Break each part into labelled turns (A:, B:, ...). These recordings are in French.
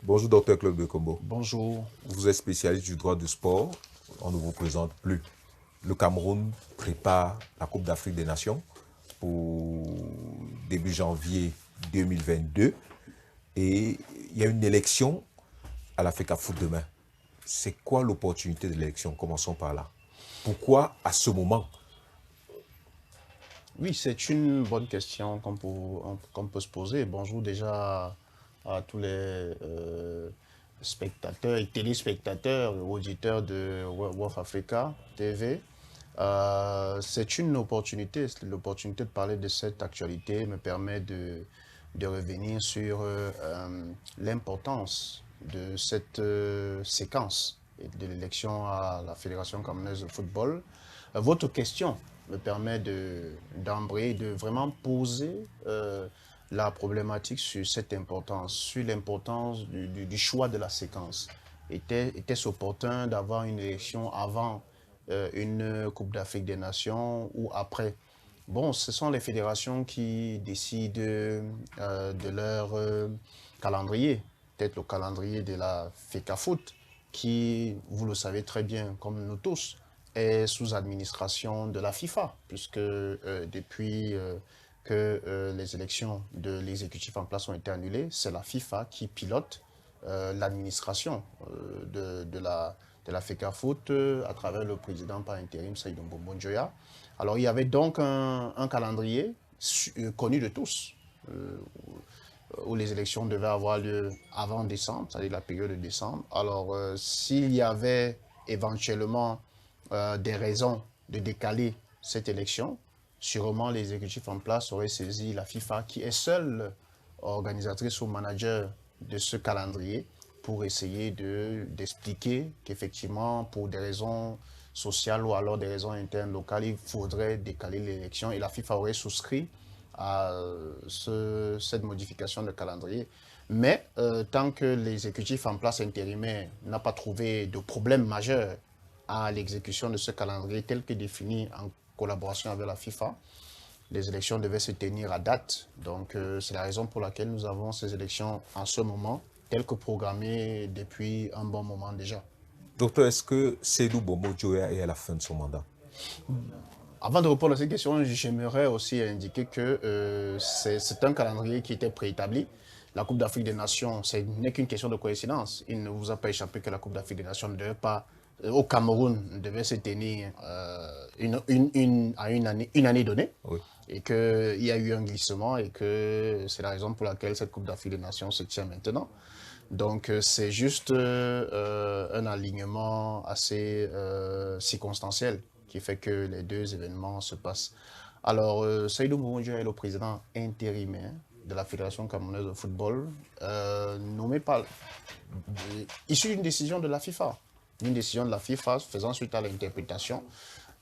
A: Bonjour, docteur Claude Bekombo.
B: Bonjour.
A: Vous êtes spécialiste du droit du sport. On ne vous présente plus. Le Cameroun prépare la Coupe d'Afrique des Nations pour début janvier 2022. Et il y a une élection à l'Africa Foot demain. C'est quoi l'opportunité de l'élection? Commençons par là. Pourquoi à ce moment?
B: Oui, c'est une bonne question qu'on peut se poser. Bonjour déjà à tous les spectateurs et téléspectateurs, auditeurs de Wolf Africa TV. C'est une opportunité, l'opportunité de parler de cette actualité me permet de revenir sur l'importance de cette séquence de l'élection à la Fédération camerounaise de football. Votre question me permet d'embrayer, de vraiment poser la problématique sur cette importance, sur l'importance du choix de la séquence. Était-ce opportun d'avoir une élection avant une Coupe d'Afrique des Nations ou après? Bon, ce sont les fédérations qui décident de leur calendrier, peut-être le calendrier de la FECAFOOT, qui, vous le savez très bien, comme nous tous, est sous administration de la FIFA, puisque depuis que les élections de l'exécutif en place ont été annulées, c'est la FIFA qui pilote l'administration de la FECAFOOT à travers le président par intérim, Seydou Mbonjoya. Alors il y avait donc un calendrier connu de tous, où les élections devaient avoir lieu avant décembre, c'est-à-dire la période de décembre. Alors s'il y avait éventuellement des raisons de décaler cette élection, sûrement l'exécutif en place aurait saisi la FIFA, qui est seule organisatrice ou manager de ce calendrier, pour essayer d'expliquer qu'effectivement, pour des raisons sociales ou alors des raisons internes locales, il faudrait décaler l'élection, et la FIFA aurait souscrit à cette modification de calendrier. Mais tant que l'exécutif en place intérimaire n'a pas trouvé de problème majeur à l'exécution de ce calendrier tel que défini en collaboration avec la FIFA, les élections devaient se tenir à date. Donc c'est la raison pour laquelle nous avons ces élections en ce moment, telles que programmées depuis un bon moment déjà.
A: Docteur, est-ce que Seydou Bomo Joya est à la fin de son mandat?
B: Avant de répondre à cette question, j'aimerais aussi indiquer que c'est un calendrier qui était préétabli. La Coupe d'Afrique des Nations, ce n'est qu'une question de coïncidence. Il ne vous a pas échappé que la Coupe d'Afrique des Nations ne devait pas, au Cameroun, devait se tenir une année donnée,
A: Oui.
B: et qu'il y a eu un glissement, et que c'est la raison pour laquelle cette Coupe d'Afrique des Nations se tient maintenant. Donc c'est juste un alignement assez circonstanciel qui fait que les deux événements se passent. Alors Seydou Mboumoudjo est le président intérimaire de la Fédération camerounaise de football, nommé par, issu d'une décision de la FIFA. Une décision de la FIFA faisant suite à l'interprétation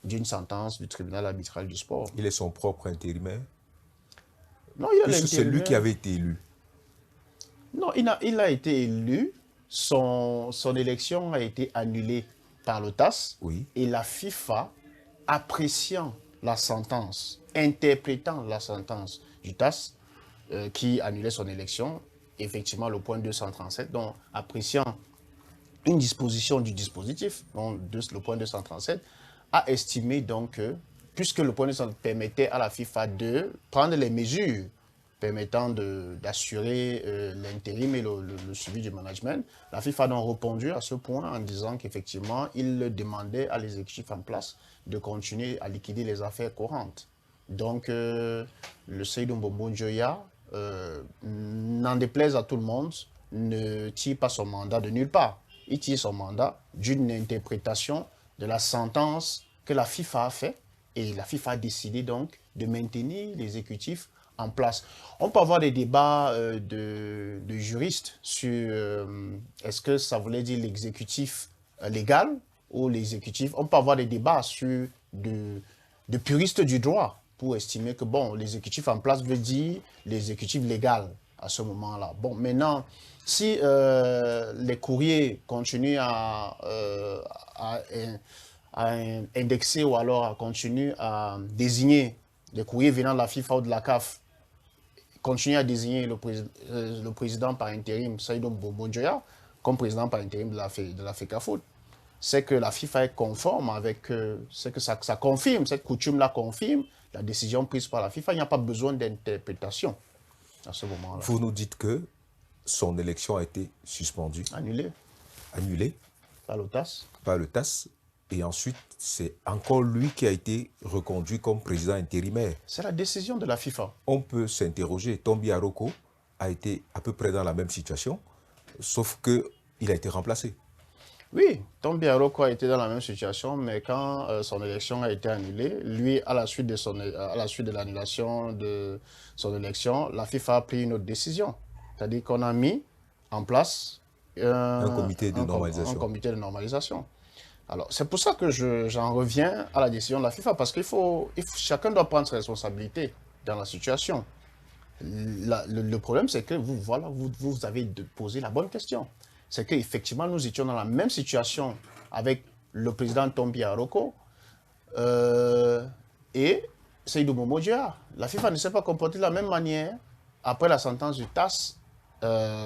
B: d'une sentence du tribunal arbitral du sport.
A: Il est son propre intérimaire,
B: Non, il a
A: puisque c'est lui qui
B: l'intérimaire.
A: avait été élu.
B: Non, il a été élu. Son élection a été annulée par le TAS,
A: Oui.
B: et la FIFA, appréciant la sentence, interprétant la sentence du TAS qui annulait son élection, effectivement le point 237, donc appréciant une disposition du dispositif, donc le point 237, a estimé donc que, puisque le point 237 permettait à la FIFA de prendre les mesures permettant d'assurer l'intérim et le suivi du management, la FIFA a donc répondu à ce point en disant qu'effectivement, il demandait à l'exécutif en place de continuer à liquider les affaires courantes. Donc, le Seydou Mbombo Njoya, n'en déplaise à tout le monde, ne tire pas son mandat de nulle part. Il tire son mandat d'une interprétation de la sentence que la FIFA a fait, et la FIFA a décidé donc de maintenir l'exécutif en place. On peut avoir des débats de juristes sur est-ce que ça voulait dire l'exécutif légal ou l'exécutif. On peut avoir des débats sur de puristes du droit pour estimer que bon, l'exécutif en place veut dire l'exécutif légal à ce moment-là. Bon, maintenant, si les courriers continuent à indexer ou alors à continuer à désigner les courriers venant de la FIFA ou de la CAF continuer à désigner le président par intérim, Seydou Mbonjoya, comme président par intérim de la FECAFOOT, c'est que la FIFA est conforme avec, c'est que ça confirme, cette coutume-là confirme la décision prise par la FIFA. Il n'y a pas besoin d'interprétation à ce moment-là.
A: Vous nous dites que son élection a été suspendue, annulée
B: par le TAS.
A: Par le TAS. Et ensuite, c'est encore lui qui a été reconduit comme président intérimaire.
B: C'est la décision de la FIFA.
A: On peut s'interroger. Tombi Aroko a été à peu près dans la même situation, sauf qu'il a été remplacé.
B: Oui, Tombi Aroko a été dans la même situation, mais quand son élection a été annulée, lui, à la suite de l'annulation de son élection, la FIFA a pris une autre décision. C'est-à-dire qu'on a mis en place
A: un comité de
B: normalisation. Alors, c'est pour ça que j'en reviens à la décision de la FIFA, parce chacun doit prendre ses responsabilités dans la situation. Le problème, c'est que vous avez posé la bonne question. C'est qu'effectivement, nous étions dans la même situation avec le président Tombi Aroko et Seydou Mbonjoya. La FIFA ne s'est pas comportée de la même manière après la sentence du TAS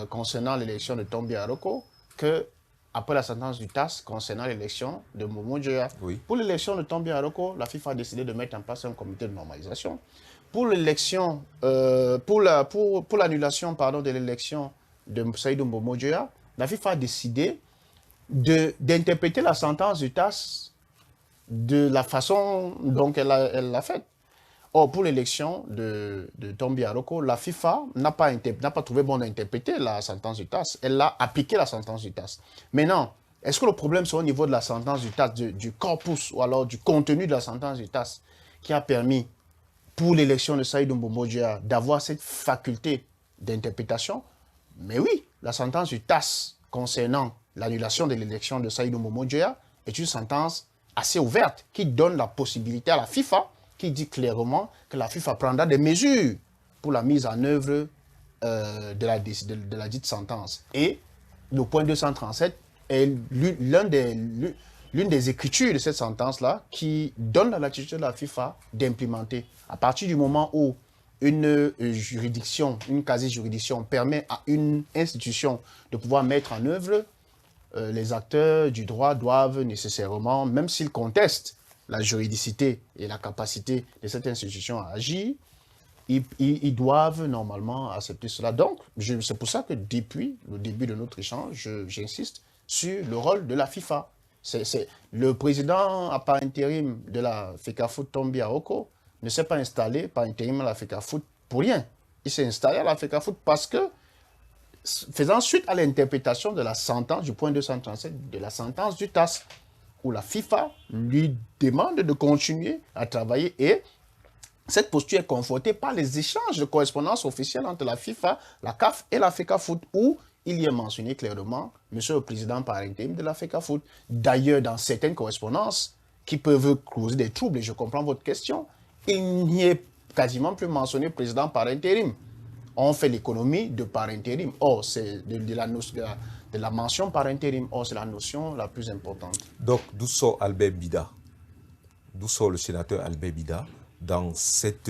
B: concernant l'élection de Tombi Aroko que après la sentence du TAS concernant l'élection de Mbonjoya.
A: Oui.
B: Pour l'élection de Tombi Aroko, la FIFA a décidé de mettre en place un comité de normalisation. Pour l'élection, pour l'annulation de l'élection de Seydou Mbonjoya, la FIFA a décidé d'interpréter la sentence du TAS de la façon dont elle l'a faite. Or, pour l'élection de Tombi Aroko, la FIFA n'a pas trouvé bon d'interpréter la sentence du TAS. Elle a appliqué la sentence du TAS. Maintenant, est-ce que le problème c'est au niveau de la sentence du TAS, du corpus ou alors du contenu de la sentence du TAS qui a permis pour l'élection de Seydou Mbonjoya d'avoir cette faculté d'interprétation? Mais oui, la sentence du TAS concernant l'annulation de l'élection de Seydou Mbonjoya est une sentence assez ouverte qui donne la possibilité à la FIFA, qui dit clairement que la FIFA prendra des mesures pour la mise en œuvre de la dite sentence. Et le point 237 est l'une des écritures de cette sentence-là qui donne la latitude de la FIFA d'implémenter. À partir du moment où une juridiction, une quasi-juridiction permet à une institution de pouvoir mettre en œuvre, les acteurs du droit doivent nécessairement, même s'ils contestent la juridicité et la capacité de cette institution à agir, ils doivent normalement accepter cela. Donc, c'est pour ça que depuis le début de notre échange, j'insiste sur le rôle de la FIFA. Le président par intérim de la FECAFOOT, Tombi Aroko, ne s'est pas installé par intérim à la FECAFOOT pour rien. Il s'est installé à la FECAFOOT parce que, faisant suite à l'interprétation de la sentence du point 237 de la sentence du TAS, où la FIFA lui demande de continuer à travailler, et cette posture est confortée par les échanges de correspondance officielle entre la FIFA, la CAF et la FECAFOOT, où il y est mentionné clairement Monsieur le Président par intérim de la FECAFOOT. D'ailleurs, dans certaines correspondances qui peuvent causer des troubles, et je comprends votre question, il n'y est quasiment plus mentionné Président par intérim. On fait l'économie de par intérim. Or, c'est de la mention par intérim. Or, c'est la notion la plus importante.
A: Donc, d'où sort Albert Bida? D'où sort le sénateur Albert Bida dans cette,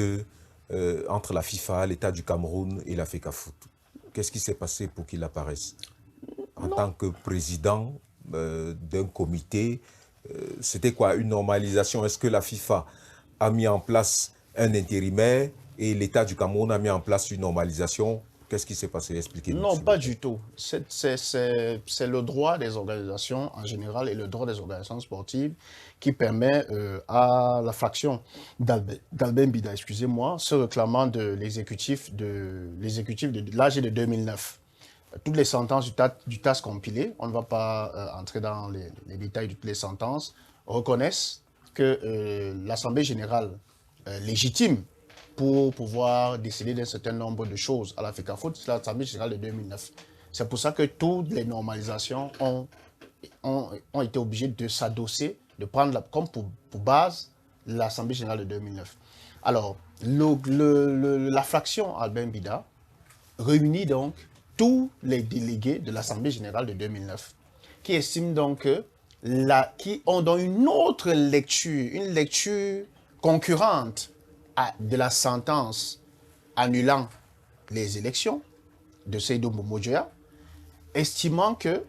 A: entre la FIFA, l'État du Cameroun et la FECAFOOT? Qu'est-ce qui s'est passé pour qu'il apparaisse en tant que président d'un comité? C'était quoi, une normalisation? Est-ce que la FIFA a mis en place un intérimaire et l'État du Cameroun a mis en place une normalisation? Qu'est-ce qui s'est passé? Expliquez-nous.
B: Non, pas du tout. C'est le droit des organisations en général et le droit des organisations sportives qui permet à la fraction d'Albert Bida, excusez-moi, se réclamant de l'exécutif de l'AG de 2009. Toutes les sentences du TAS compilées, on ne va pas entrer dans les détails de toutes les sentences, reconnaissent que l'Assemblée générale légitime pour pouvoir décider d'un certain nombre de choses à la FECAFOOT, c'est l'Assemblée générale de 2009. C'est pour ça que toutes les normalisations ont été obligées de s'adosser, de prendre comme pour base l'Assemblée générale de 2009. Alors, la fraction Albert Bida réunit donc tous les délégués de l'Assemblée générale de 2009, qui estiment donc qui ont donc une autre lecture, une lecture concurrente de la sentence annulant les élections de Seydou Mbomodjoya, estimant que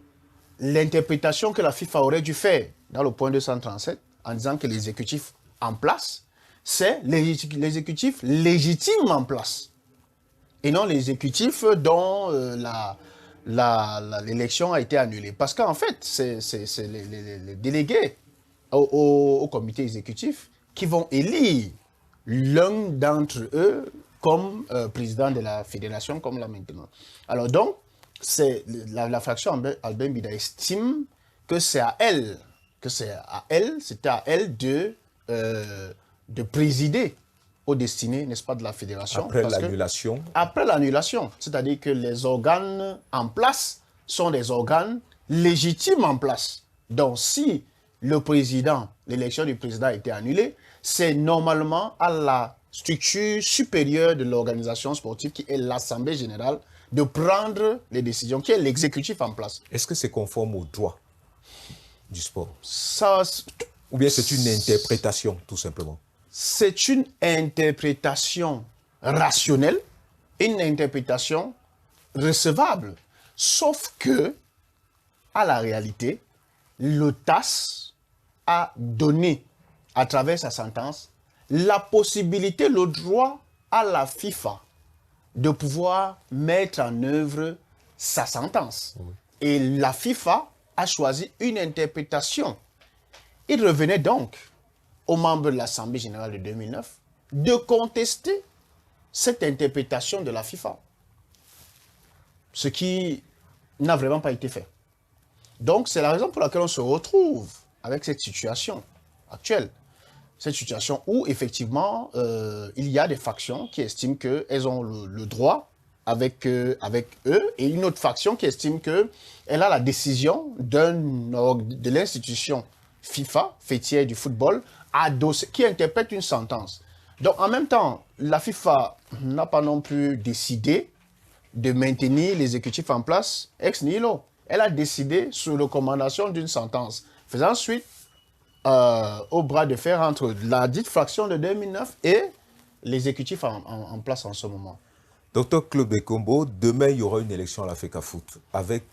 B: l'interprétation que la FIFA aurait dû faire dans le point 237, en disant que l'exécutif en place, c'est l'exécutif légitime en place, et non l'exécutif dont l'élection a été annulée. Parce qu'en fait, c'est les délégués au comité exécutif qui vont élire l'un d'entre eux comme président de la fédération, comme là maintenant. Alors donc, la fraction Albin Bida estime que c'était à elle de présider aux destinées, n'est-ce pas, de la fédération.
A: Après l'annulation.
B: Après l'annulation, c'est-à-dire que les organes en place sont des organes légitimes en place. Donc si le président, l'élection du président a été annulée, c'est normalement à la structure supérieure de l'organisation sportive, qui est l'Assemblée générale, de prendre les décisions, qui est l'exécutif en place.
A: Est-ce que c'est conforme au droit du sport? Ou bien c'est une interprétation, tout simplement?
B: C'est une interprétation rationnelle, une interprétation recevable. Sauf que, à la réalité, le TAS a donné, à travers sa sentence, la possibilité, le droit à la FIFA de pouvoir mettre en œuvre sa sentence. Oui. Et la FIFA a choisi une interprétation. Il revenait donc aux membres de l'Assemblée générale de 2009 de contester cette interprétation de la FIFA. Ce qui n'a vraiment pas été fait. Donc, c'est la raison pour laquelle on se retrouve avec cette situation actuelle. Cette situation où, effectivement, il y a des factions qui estiment qu'elles ont le droit avec eux, et une autre faction qui estime qu'elle a la décision de l'institution FIFA, fêtière du football, qui interprète une sentence. Donc, en même temps, la FIFA n'a pas non plus décidé de maintenir l'exécutif en place ex nihilo. Elle a décidé sous recommandation d'une sentence, faisant suite au bras de fer entre la dite fraction de 2009 et l'exécutif en place en ce moment.
A: Docteur Claude Bekombo, demain il y aura une élection à la FECAFOOT avec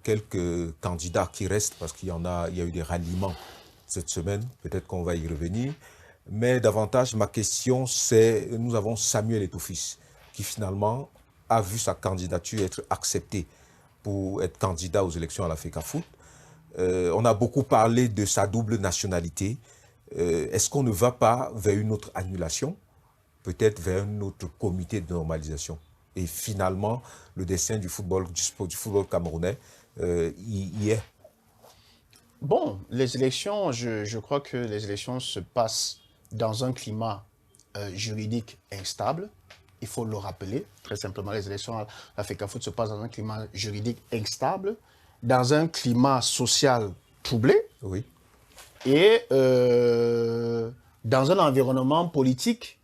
A: quelques candidats qui restent, parce qu'il y a eu des ralliements cette semaine, peut-être qu'on va y revenir. Mais davantage, ma question, c'est, nous avons Samuel Eto'o-Fils, qui finalement a vu sa candidature être acceptée pour être candidat aux élections à la FECAFOOT. On a beaucoup parlé de sa double nationalité. Est-ce qu'on ne va pas vers une autre annulation, peut-être vers un autre comité de normalisation? Et finalement, le destin du football camerounais y est.
B: Bon, les élections, je crois que les élections se passent dans un climat juridique instable. Il faut le rappeler, très simplement, les élections à la FECAFOOT se passent dans un climat juridique instable, dans un climat social troublé,
A: oui,
B: et dans un environnement politique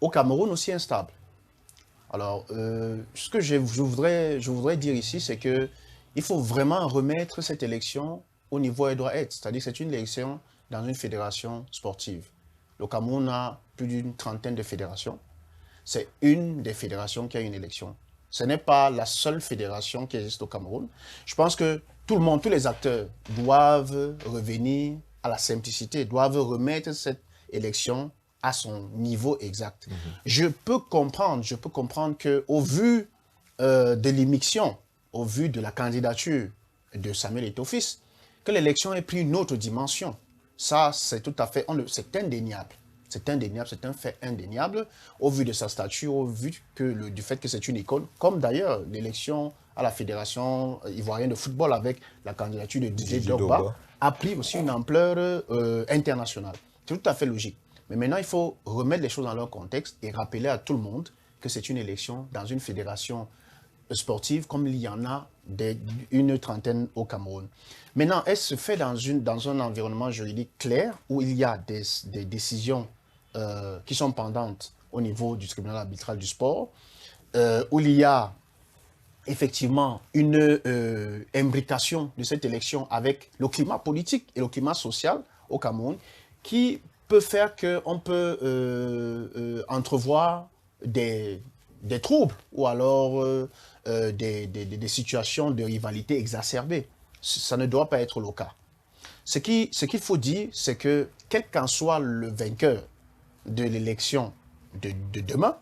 B: au Cameroun aussi instable. Alors, ce que je voudrais dire ici, c'est qu'il faut vraiment remettre cette élection au niveau où elle doit être. C'est-à-dire que c'est une élection dans une fédération sportive. Le Cameroun a plus d'une trentaine de fédérations. C'est une des fédérations qui a une élection. Ce n'est pas la seule fédération qui existe au Cameroun. Je pense que tout le monde, tous les acteurs doivent revenir à la simplicité, doivent remettre cette élection à son niveau exact. Je peux comprendre qu'au vu de l'émission, au vu de la candidature de Samuel Eto'o-Fils, que l'élection ait pris une autre dimension. Ça, c'est tout à fait, c'est indéniable. C'est indéniable, c'est un fait indéniable, au vu de sa stature, au vu du fait que c'est une icône, comme d'ailleurs l'élection à la Fédération ivoirienne de football avec la candidature de Didier Drogba a pris aussi une ampleur internationale. C'est tout à fait logique. Mais maintenant, il faut remettre les choses dans leur contexte et rappeler à tout le monde que c'est une élection dans une fédération sportive comme il y en a une trentaine au Cameroun. Maintenant, elle se fait dans un environnement juridique clair où il y a des décisions qui sont pendantes au niveau du tribunal arbitral du sport, où il y a effectivement une imbrication de cette élection avec le climat politique et le climat social au Cameroun qui peut faire qu'on peut entrevoir des troubles ou alors des situations de rivalité exacerbées. Ça ne doit pas être le cas. Ce qu'il faut dire, c'est que quel qu'en soit le vainqueur de l'élection de demain,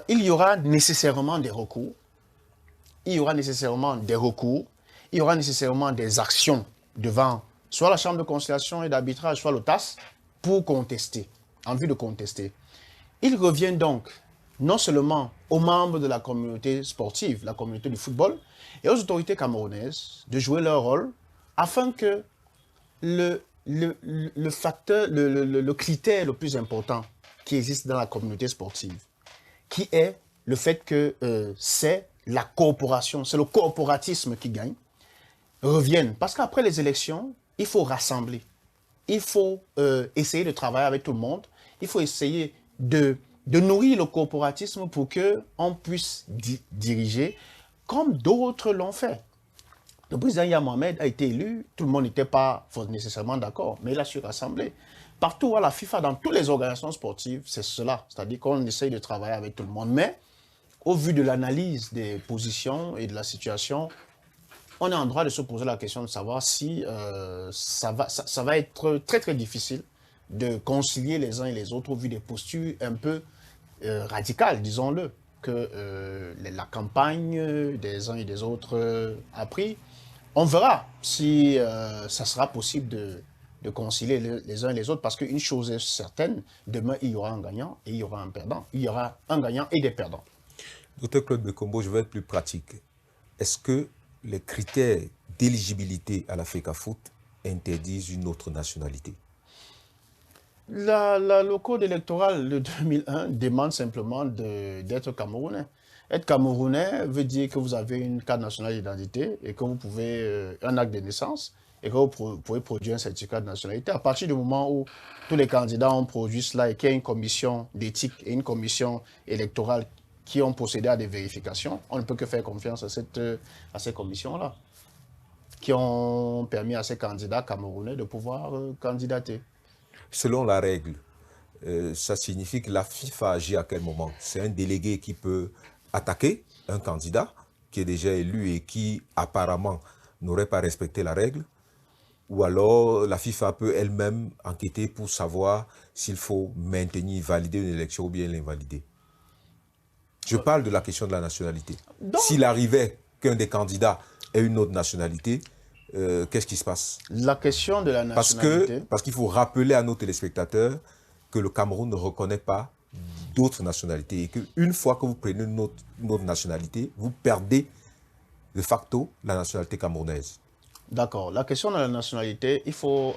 B: il y aura nécessairement des recours, il y aura nécessairement des actions devant soit la Chambre de conciliation et d'arbitrage, soit l'OTAS, pour contester, en vue de contester. Il revient donc non seulement aux membres de la communauté sportive, la communauté du football, et aux autorités camerounaises de jouer leur rôle afin que le critère le plus important qui existe dans la communauté sportive, qui est le fait que c'est la coopération, c'est le corporatisme qui gagne, revienne. Parce qu'après les élections, il faut rassembler. Il faut essayer de travailler avec tout le monde. Il faut essayer de nourrir le corporatisme pour qu'on puisse diriger comme d'autres l'ont fait. Le président Yahya Mohamed a été élu, tout le monde n'était pas nécessairement d'accord, mais il a su rassembler. Partout à la FIFA, dans toutes les organisations sportives, c'est cela. C'est-à-dire qu'on essaye de travailler avec tout le monde. Mais au vu de l'analyse des positions et de la situation, on est en droit de se poser la question de savoir si ça va être très très difficile de concilier les uns et les autres au vu des postures un peu radicales, disons-le, que la campagne des uns et des autres a pris. On verra si ça sera possible de concilier les uns et les autres, parce qu'une chose est certaine, demain il y aura un gagnant et il y aura un perdant. Il y aura un gagnant et des perdants.
A: Docteur Claude Bekombo, je vais être plus pratique. Est-ce que les critères d'éligibilité à la FECAFOOT interdisent une autre nationalité?
B: Le code électoral de 2001 demande simplement d'être camerounais. Être camerounais veut dire que vous avez une carte nationale d'identité et que vous pouvez un acte de naissance et que vous pouvez produire un certificat de nationalité. À partir du moment où tous les candidats ont produit cela et qu'il y a une commission d'éthique et une commission électorale qui ont procédé à des vérifications, on ne peut que faire confiance à ces commissions-là, qui ont permis à ces candidats camerounais de pouvoir candidater.
A: Selon la règle, ça signifie que la FIFA agit à quel moment? C'est un délégué qui peut attaquer un candidat qui est déjà élu et qui apparemment n'aurait pas respecté la règle, ou alors la FIFA peut elle-même enquêter pour savoir s'il faut maintenir, valider une élection ou bien l'invalider. Je parle de la question de la nationalité. S'il arrivait qu'un des candidats ait une autre nationalité, qu'est-ce qui se passe?
B: La question de la nationalité...
A: Parce qu'il faut rappeler à nos téléspectateurs que le Cameroun ne reconnaît pas d'autres nationalités et qu'une fois que vous prenez une autre nationalité, vous perdez de facto la nationalité camerounaise.
B: D'accord. La question de la nationalité, il faut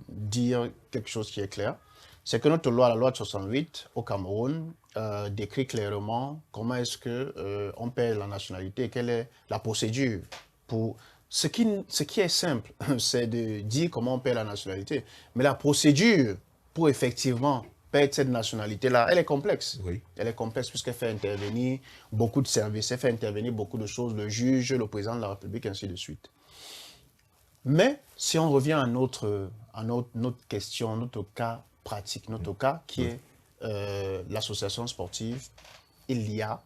B: dire quelque chose qui est clair. C'est que notre loi, la loi de 68 au Cameroun, décrit clairement comment est-ce qu'on perd la nationalité et quelle est la procédure pour... Ce qui est simple, c'est de dire comment on perd la nationalité. Mais la procédure pour effectivement perdre cette nationalité-là, elle est complexe.
A: Oui.
B: Elle est complexe puisqu'elle fait intervenir beaucoup de services, elle fait intervenir beaucoup de choses, le juge, le président de la République, ainsi de suite. Mais si on revient à notre question, notre cas pratique, notre cas qui est l'association sportive, il y a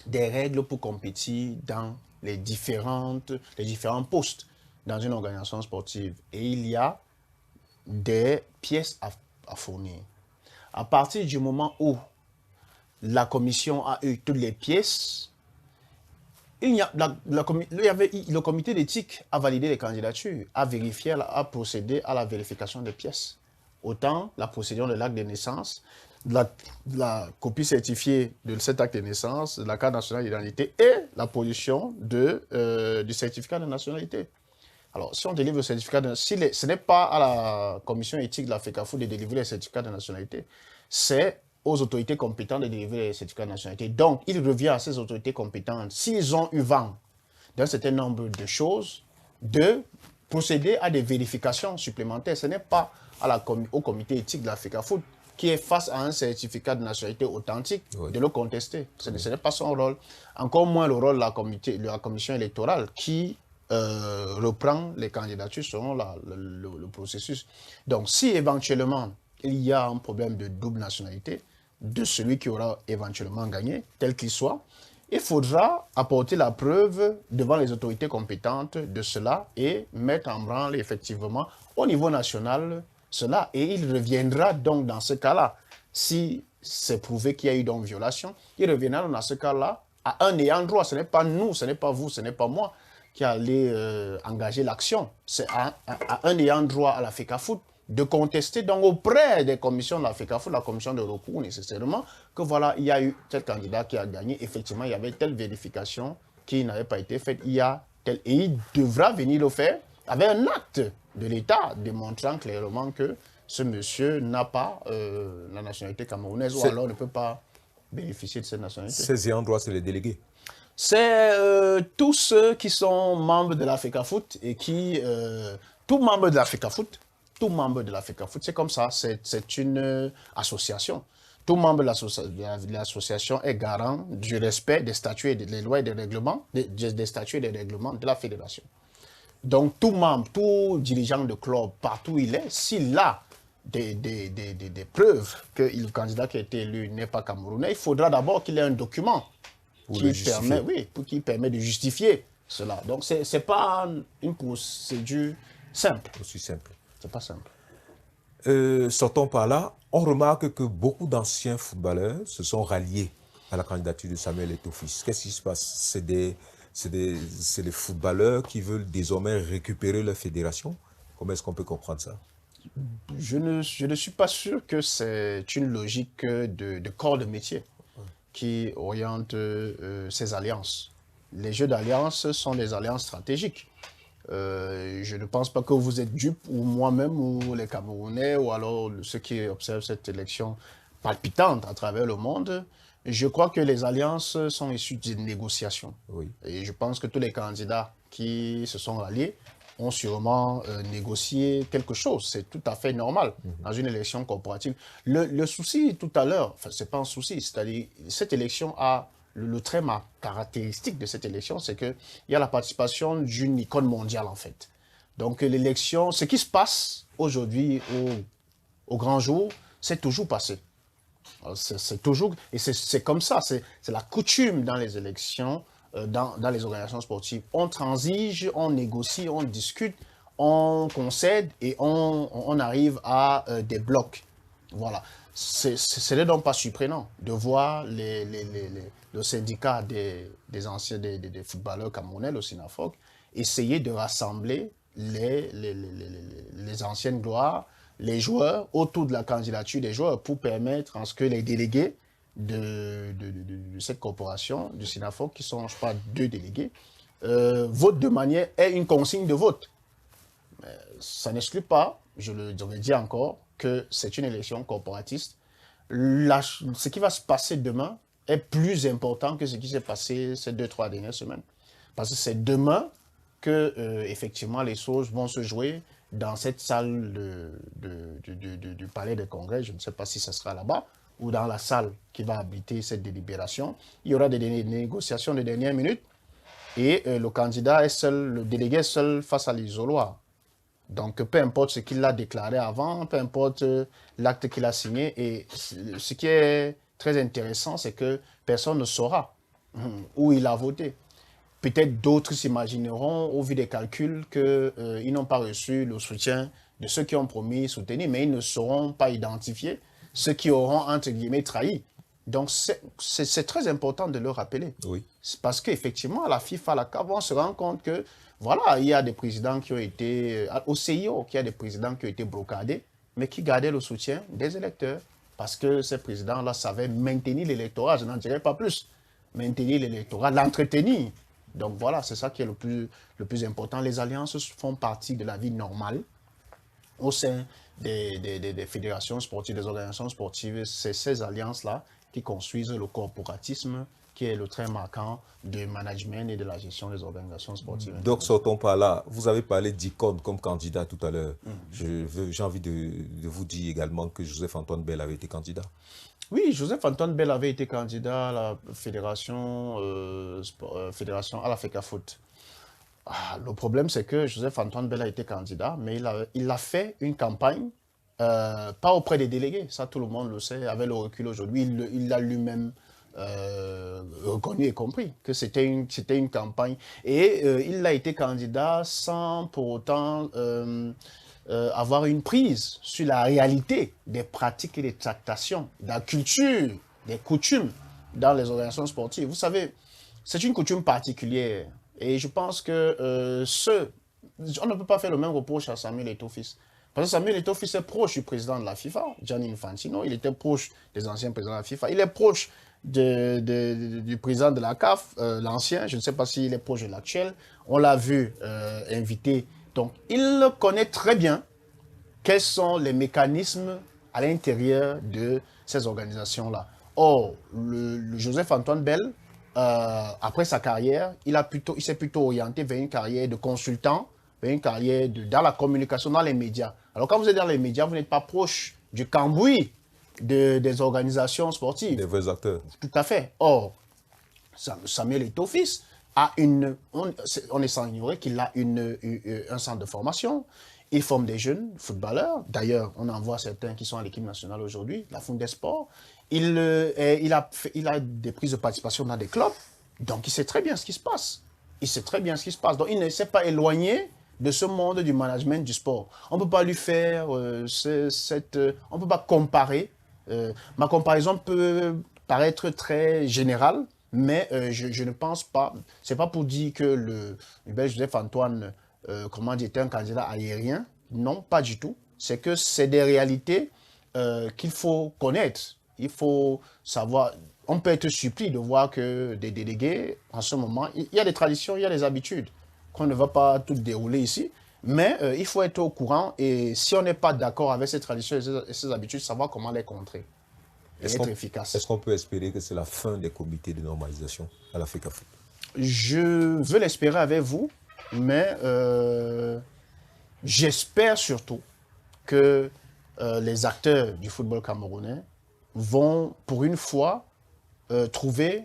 B: des règles pour compétir dans les différents postes dans une organisation sportive. Et il y a des pièces à fournir. À partir du moment où la commission a eu toutes les pièces, le comité d'éthique a validé les candidatures, a vérifié, a procédé à la vérification des pièces. Autant la procédure de l'acte de naissance, la copie certifiée de cet acte de naissance, de la carte nationale d'identité et la production du certificat de nationalité. Alors, si on délivre le certificat de nationalité, ce n'est pas à la commission éthique de la FECAFOOT de délivrer les certificats de nationalité, c'est aux autorités compétentes de délivrer les certificats de nationalité. Donc, il revient à ces autorités compétentes, s'ils ont eu vent d'un certain nombre de choses, de procéder à des vérifications supplémentaires. Ce n'est pas au comité éthique de la FECAFOOT qui est face à un certificat de nationalité authentique, de le contester. Ce n'est pas son rôle. Encore moins le rôle de la commission électorale qui reprend les candidatures selon le processus. Donc, si éventuellement il y a un problème de double nationalité de celui qui aura éventuellement gagné, tel qu'il soit, il faudra apporter la preuve devant les autorités compétentes de cela et mettre en branle effectivement au niveau national cela. Et il reviendra donc dans ce cas-là, si c'est prouvé qu'il y a eu donc violation, il reviendra dans ce cas-là à un ayant droit. Ce n'est pas nous, ce n'est pas vous, ce n'est pas moi qui allait engager l'action. C'est à un ayant droit à la FECAFOOT de contester donc auprès des commissions de la FECAFOOT, la commission de recours nécessairement, que voilà, il y a eu tel candidat qui a gagné, effectivement, il y avait telle vérification qui n'avait pas été faite, il y a tel, et il devra venir le faire avec un acte de l'État démontrant clairement que ce monsieur n'a pas la nationalité camerounaise ou alors ne peut pas bénéficier de cette nationalité.
A: Ces ayants droit, c'est les délégués.
B: C'est tous ceux qui sont membres de la FECAFOOT et qui, tout membre de la FECAFOOT, c'est comme ça, c'est une association. Tout membre de l'association est garant du respect des statuts et des lois et des règlements, des statuts et des règlements de la fédération. Donc tout membre, tout dirigeant de club, partout où il est, s'il a des preuves que le candidat qui a été élu n'est pas camerounais, il faudra d'abord qu'il ait un document qui permet de justifier cela. Donc ce n'est pas une procédure simple.
A: Aussi simple.
B: C'est pas simple.
A: Sortons par là, on remarque que beaucoup d'anciens footballeurs se sont ralliés à la candidature de Samuel Eto'o-Fils. Qu'est-ce qui se passe? C'est les footballeurs qui veulent désormais récupérer leur fédération? Comment est-ce qu'on peut comprendre ça?
B: Je ne suis pas sûr que c'est une logique de corps de métier qui oriente ces alliances. Les jeux d'alliance sont des alliances stratégiques. Je ne pense pas que vous êtes dupes, ou moi-même, ou les Camerounais, ou alors ceux qui observent cette élection palpitante à travers le monde. Je crois que les alliances sont issues d'une négociation.
A: Oui.
B: Et je pense que tous les candidats qui se sont ralliés ont sûrement négocié quelque chose. C'est tout à fait normal dans une élection corporative. Le souci tout à l'heure, enfin, ce n'est pas un souci, c'est-à-dire cette élection a le trait caractéristique de cette élection, c'est qu'il y a la participation d'une icône mondiale, en fait. Donc, l'élection, ce qui se passe aujourd'hui au grand jour, c'est toujours passé. C'est toujours, et c'est comme ça, c'est la coutume dans les élections, dans les organisations sportives. On transige, on négocie, on discute, on concède et on arrive à des blocs. Voilà. Ce n'est donc pas surprenant de voir le syndicat des footballeurs camerounais, le SINAFOC, essayer de rassembler les anciennes gloires, les joueurs, autour de la candidature des joueurs pour permettre à ce que les délégués de cette corporation, du SINAFOC, qui sont, je crois, 2 délégués, votent de manière, aient une consigne de vote. Mais ça n'exclut pas, je le dis encore, que c'est une élection corporatiste. Ce qui va se passer demain est plus important que ce qui s'est passé ces 2-3 dernières semaines. Parce que c'est demain que, effectivement, les choses vont se jouer dans cette salle du Palais des Congrès. Je ne sais pas si ce sera là-bas ou dans la salle qui va abriter cette délibération. Il y aura des négociations de dernière minute et le candidat est seul, le délégué est seul face à l'isoloir. Donc, peu importe ce qu'il a déclaré avant, peu importe l'acte qu'il a signé. Et ce qui est très intéressant, c'est que personne ne saura où il a voté. Peut-être d'autres s'imagineront, au vu des calculs, qu'ils n'ont pas reçu le soutien de ceux qui ont promis soutenir, mais ils ne sauront pas identifier ceux qui auront, entre guillemets, trahi. Donc, c'est très important de le rappeler.
A: Oui.
B: Parce qu'effectivement, à la FIFA, à la CAF, on se rend compte que, voilà, il y a des présidents qui ont été, au CIO, il y a des présidents qui ont été brocadés, mais qui gardaient le soutien des électeurs. Parce que ces présidents-là savaient maintenir l'électorat, je n'en dirais pas plus. Maintenir l'électorat, l'entretenir. Donc voilà, c'est ça qui est le plus important. Les alliances font partie de la vie normale au sein des fédérations sportives, des organisations sportives. C'est ces alliances-là qui construisent le corporatisme, qui est le trait marquant du management et de la gestion des organisations sportives.
A: Donc, sortons par là. Vous avez parlé d'icône comme candidat tout à l'heure. J'ai envie de vous dire également que Joseph-Antoine Bell avait été candidat.
B: Oui, Joseph-Antoine Bell avait été candidat à la fédération, à la FECAFOOT. Le problème, c'est que Joseph-Antoine Bell a été candidat, mais il a fait une campagne, pas auprès des délégués, ça tout le monde le sait, avec le recul aujourd'hui, il l'a lui-même reconnu et compris que c'était une campagne. Et il a été candidat sans pour autant avoir une prise sur la réalité des pratiques et des tractations, de la culture, des coutumes dans les organisations sportives. Vous savez, c'est une coutume particulière. Et je pense que on ne peut pas faire le même reproche à Samuel Eto'o-Fils. Parce que Samuel Eto'o-Fils est proche du président de la FIFA, Gianni Infantino. Il était proche des anciens présidents de la FIFA. Il est proche du président de la CAF, l'ancien. Je ne sais pas s'il est proche de l'actuel. On l'a vu invité. Donc, il connaît très bien quels sont les mécanismes à l'intérieur de ces organisations-là. Or, le Joseph-Antoine Bell, après sa carrière, il s'est plutôt orienté vers une carrière de consultant, vers une carrière dans la communication, dans les médias. Alors quand vous êtes dans les médias, vous n'êtes pas proche du cambouis des organisations sportives.
A: Des vrais acteurs.
B: Tout à fait. Or, Samuel Eto'o-Fils a on est sans ignorer qu'il a un centre de formation. Il forme des jeunes footballeurs. D'ailleurs, on en voit certains qui sont à l'équipe nationale aujourd'hui, la Fundesports. Il a des prises de participation dans des clubs. Donc, il sait très bien ce qui se passe. Il sait très bien ce qui se passe. Donc, il ne s'est pas éloigné de ce monde du management du sport. On ne peut pas lui faire on ne peut pas comparer. Ma comparaison peut paraître très générale, mais je ne pense pas. Ce n'est pas pour dire que le belge Joseph-Antoine était un candidat aérien. Non, pas du tout. C'est que c'est des réalités qu'il faut connaître. Il faut savoir. On peut être surpris de voir que des délégués, en ce moment, il y a des traditions, il y a des habitudes qu'on ne va pas tout dérouler ici. Mais il faut être au courant et si on n'est pas d'accord avec ces traditions et ces habitudes, savoir comment les contrer et être efficace.
A: Est-ce qu'on peut espérer que c'est la fin des comités de normalisation à l'Afrique Foot?
B: Je veux l'espérer avec vous, mais j'espère surtout que les acteurs du football camerounais vont, pour une fois, trouver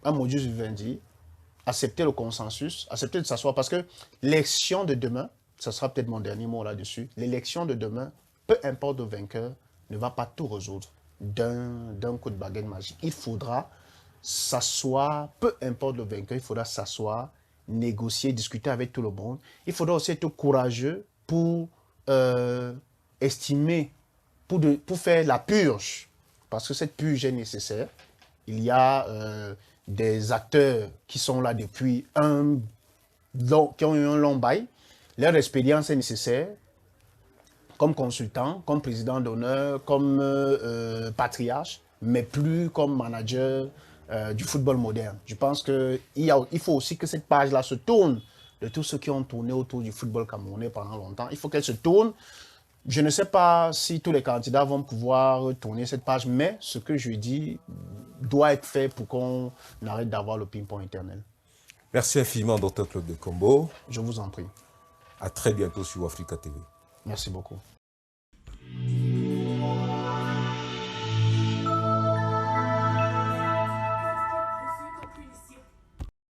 B: un modus vivendi, accepter le consensus, accepter de s'asseoir, parce que l'élection de demain, ça sera peut-être mon dernier mot là-dessus, l'élection de demain, peu importe le vainqueur, ne va pas tout résoudre d'un coup de baguette magique. Il faudra s'asseoir, peu importe le vainqueur, il faudra s'asseoir, négocier, discuter avec tout le monde. Il faudra aussi être courageux pour estimer, pour faire la purge, parce que cette purge est nécessaire. Il y a des acteurs qui sont là depuis qui ont eu un long bail. Leur expérience est nécessaire, comme consultant, comme président d'honneur, comme patriarche, mais plus comme manager du football moderne. Je pense qu'il faut aussi que cette page-là se tourne de tous ceux qui ont tourné autour du football camerounais pendant longtemps. Il faut qu'elle se tourne. Je ne sais pas si tous les candidats vont pouvoir tourner cette page, mais ce que je dis doit être fait pour qu'on arrête d'avoir le ping-pong éternel.
A: Merci infiniment, Dr Claude Dekombo.
B: Je vous en prie.
A: À très bientôt sur Africa TV.
B: Merci beaucoup.